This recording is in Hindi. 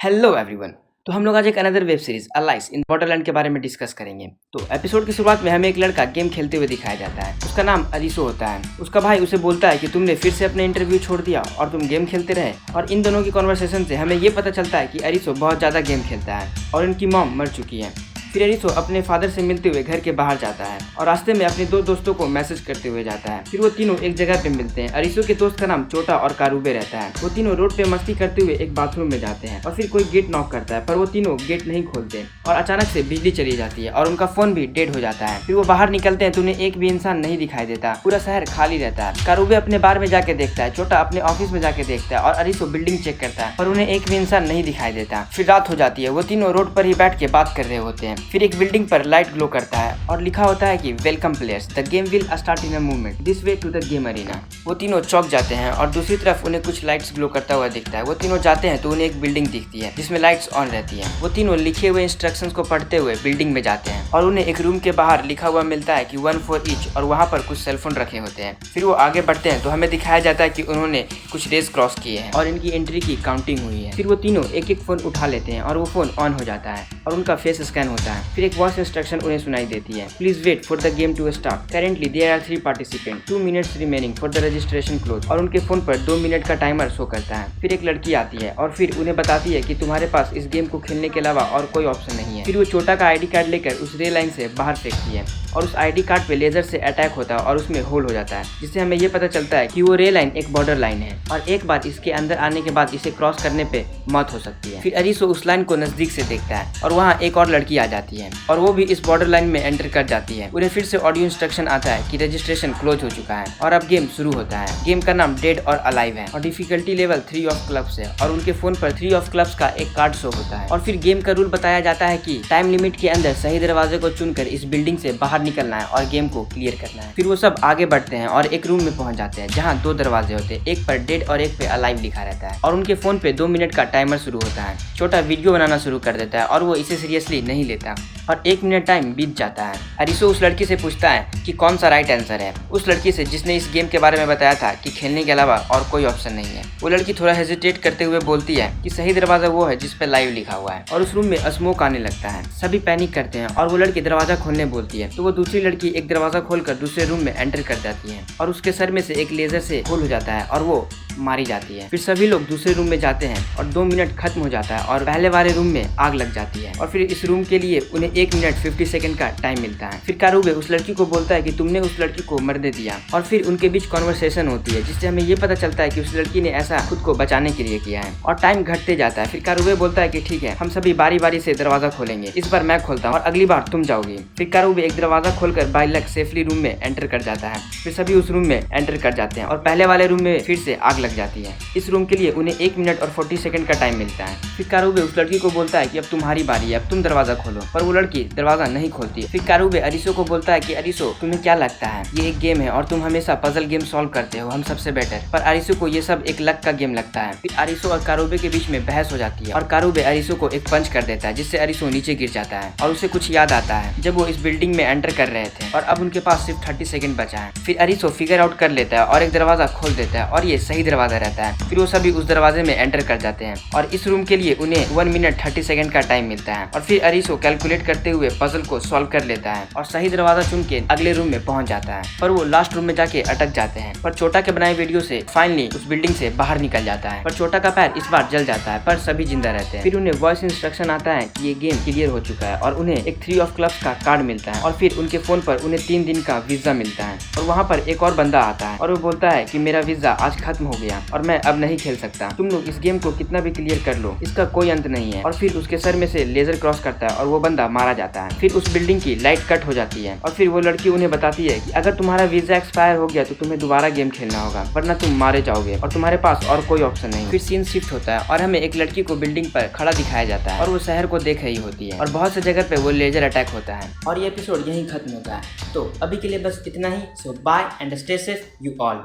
Hello everyone. तो हम लोग आज एक another web series Alice in Borderland के बारे में डिस्कस करेंगे। तो एपिसोड की शुरुआत में हमें एक लड़का गेम खेलते हुए दिखाया जाता है। उसका नाम अरिसो होता है। उसका भाई उसे बोलता है कि तुमने फिर से अपने इंटरव्यू छोड़ दिया और तुम गेम खेलते रहे। और इन दोनों की कॉन्वर्सेशन से हमें ये पता चलता है कि अरिसो बहुत ज़्यादा गेम खेलता है और इनकी मॉम मर चुकी है। फिर अरिसो अपने फादर से मिलते हुए घर के बाहर जाता है और रास्ते में अपने दो दोस्तों को मैसेज करते हुए जाता है। फिर वो तीनों एक जगह पे मिलते हैं। अरिसो के दोस्त का नाम चोटा और कारूबे रहता है। वो तीनों रोड पे मस्ती करते हुए एक बाथरूम में जाते हैं और फिर कोई गेट नॉक करता है, पर वो तीनों गेट नहीं खोलते और अचानक से बिजली चली जाती है और उनका फोन भी डेड हो जाता है। फिर वो बाहर निकलते हैं तो उन्हें एक भी इंसान नहीं दिखाई देता। पूरा शहर खाली रहता है। कारूबे अपने बार में जाके देखता है, चोटा अपने ऑफिस में जाके देखता है और अरिसो बिल्डिंग चेक करता है, पर उन्हें एक भी इंसान नहीं दिखाई देता। फिर रात हो जाती है। वो तीनों रोड पर ही बैठ के बात कर रहे होते हैं। फिर एक बिल्डिंग पर लाइट ग्लो करता है और लिखा होता है कि welcome players, the game will start in a movement this way to the game arena. वो तीनों चौंक जाते हैं और दूसरी तरफ उन्हें कुछ लाइट्स ग्लो करता हुआ दिखता है। वो तीनों जाते हैं तो उन्हें एक बिल्डिंग दिखती है जिसमें लाइट्स ऑन रहती है। वो तीनों लिखे हुए इंस्ट्रक्शंस को पढ़ते हुए बिल्डिंग में जाते हैं और उन्हें एक रूम के बाहर लिखा हुआ मिलता है कि 1 for each और वहाँ पर कुछ सेलफोन रखे होते हैं। फिर वो आगे बढ़ते हैं तो हमें दिखाया जाता है कि उन्होंने कुछ रेस क्रॉस किए हैं और इनकी एंट्री की काउंटिंग हुई है। फिर वो तीनों एक एक फोन उठा लेते हैं और वो फोन ऑन हो जाता है और उनका फेस स्कैन होता है। फिर एक वॉइस इंस्ट्रक्शन उन्हें सुनाई देती है, please wait for the game to start, currently there are 3 participant, 2 minutes remaining for the registration close. और उनके फोन पर 2 मिनट का टाइमर शो करता है। फिर एक लड़की आती है और फिर उन्हें बताती है कि तुम्हारे पास इस गेम को खेलने के अलावा और कोई ऑप्शन नहीं है। फिर वो छोटा का आईडी कार्ड लेकर उस रेल लाइन से बाहर फेंकती है और उस आईडी कार्ड पे लेजर से अटैक होता है और उसमें होल हो जाता है, जिससे हमें ये पता चलता है कि वो रेल लाइन एक बॉर्डर लाइन है और एक बार इसके अंदर आने के बाद इसे क्रॉस करने पे मौत हो सकती है। फिर अरिसो उस लाइन को नजदीक से देखता है और वहाँ एक और लड़की आ जाती है और वो भी इस बॉर्डर लाइन में एंटर कर जाती है। उन्हें फिर से ऑडियो इंस्ट्रक्शन आता है कि रजिस्ट्रेशन क्लोज हो चुका है और अब गेम शुरू होता है। गेम का नाम डेड और अलाइव है और डिफिकल्टी लेवल 3 ऑफ क्लब्स है और उनके फोन पर 3 ऑफ क्लब्स का एक कार्ड शो होता है। और फिर गेम का रूल बताया जाता है कि टाइम लिमिट के अंदर सही दरवाजे को चुनकर इस बिल्डिंग से बाहर निकलना है और गेम को क्लियर करना है। फिर वो सब आगे बढ़ते हैं और एक रूम में पहुंच जाते हैं जहाँ 2 दरवाजे होते हैं, एक पर डेड और एक पे अलाइव लिखा रहता है और उनके फोन पे 2 मिनट का टाइमर शुरू होता है। छोटा वीडियो बनाना शुरू कर देता है और वो इसे सीरियसली नहीं लेता और 1 मिनट टाइम बीत जाता है। अरिसो उस लड़की से पूछता है कि कौन सा राइट आंसर है, उस लड़की से जिसने इस गेम के बारे में बताया था कि खेलने के अलावा और कोई ऑप्शन नहीं है। वो लड़की थोड़ा हेजिटेट करते हुए बोलती है कि सही दरवाजा वो है जिस पे लाइव लिखा हुआ है और उस रूम में स्मोक आने लगता है। सभी पैनिक करते हैं और वो लड़की दरवाजा खोलने बोलती है तो वो दूसरी लड़की एक दरवाजा खोलकर दूसरे रूम में एंटर कर जाती है और उसके सर में से एक लेजर से होल हो जाता है और वो मारी जाती है। फिर सभी लोग दूसरे रूम में जाते हैं और 2 मिनट खत्म हो जाता है और पहले वाले रूम में आग लग जाती है और फिर इस रूम के लिए उन्हें 1 मिनट 50 सेकंड का टाइम मिलता है। फिर कारूबे उस लड़की को बोलता है कि तुमने उस लड़की को मरने दिया और फिर उनके बीच कॉन्वर्सेशन होती है जिससे हमें ये पता चलता है कि उस लड़की ने ऐसा खुद को बचाने के लिए किया है और टाइम घटते जाता है। फिर कारूबे बोलता है कि ठीक है, हम सभी बारी बारी से दरवाजा खोलेंगे, इस बार मैं खोलता हूँ और अगली बार तुम जाओगी। फिर कारूबे एक दरवाजा खोलकर बाय लक सेफली रूम में एंटर कर जाता है। फिर सभी उस रूम में एंटर कर जाते हैं और पहले वाले रूम में फिर से आग लग जाती है। इस रूम के लिए उन्हें 1 मिनट और 40 सेकंड का टाइम मिलता है। फिर कारूबे उस लड़की को बोलता है कि अब तुम्हारी बारी है, अब तुम दरवाजा खोलो, पर वो लड़की दरवाजा नहीं खोलती। फिर कारूबे अरिसो को बोलता है कि अरिसो, तुम्हें क्या लगता है ये एक गेम है और तुम हमेशा पजल गेम सॉल्व करते हो, हम सबसे बेटर। पर अरिसो को ये सब एक लक का गेम लगता है। फिर अरिसो और कारूबे के बीच में बहस हो जाती है और कारूबे अरिसो को एक पंच कर देता है जिससे अरिसो नीचे गिर जाता है और उसे कुछ याद आता है जब वो इस बिल्डिंग में एंटर कर रहे थे और अब उनके पास सिर्फ 30 सेकंड बचा है। फिर अरिसो फिगर आउट कर लेता है और एक दरवाजा खोल देता है और ये सही दरवाजा रहता है। फिर वो सभी उस दरवाजे में एंटर कर जाते हैं और इस रूम के लिए उन्हें 1 मिनट 30 सेकंड का टाइम मिलता है और फिर अरिसो कैलकुलेट करते हुए पजल को सॉल्व कर लेता है और सही दरवाजा चुन के अगले रूम में पहुंच जाता है, पर वो लास्ट रूम में जाके अटक जाते हैं। पर छोटा के बनाए वीडियो से फाइनली उस बिल्डिंग से बाहर निकल जाता है, पर छोटा का पैर इस बार जल जाता है पर सभी जिंदा रहते हैं। फिर उन्हें वॉइस इंस्ट्रक्शन आता है कि ये गेम क्लियर हो चुका है और उन्हें एक 3 ऑफ क्लब्स का कार्ड मिलता है और फिर उनके फोन पर उन्हें 3 दिन का वीजा मिलता है और वहाँ पर एक और बंदा आता है और वो बोलता है कि मेरा वीजा आज खत्म हो गया और मैं अब नहीं खेल सकता, तुम लोग इस गेम को कितना भी क्लियर कर लो, इसका कोई अंत नहीं है। और फिर उसके सर में से लेजर क्रॉस करता है और वो बंदा मारा जाता है। फिर उस बिल्डिंग की लाइट कट हो जाती है और फिर वो लड़की उन्हें बताती है कि अगर तुम्हारा वीजा एक्सपायर हो गया तो तुम्हें दोबारा गेम खेलना होगा, वरना तुम मारे जाओगे और तुम्हारे पास और कोई ऑप्शन नहीं। फिर सीन शिफ्ट होता है और हमें एक लड़की को बिल्डिंग पर खड़ा दिखाया जाता है और वो शहर को देख रही होती है और बहुत से जगह पे वो लेजर अटैक होता है और ये एपिसोड यहीं खत्म होता है। तो अभी के लिए बस इतना ही। So bye and stay safe you all.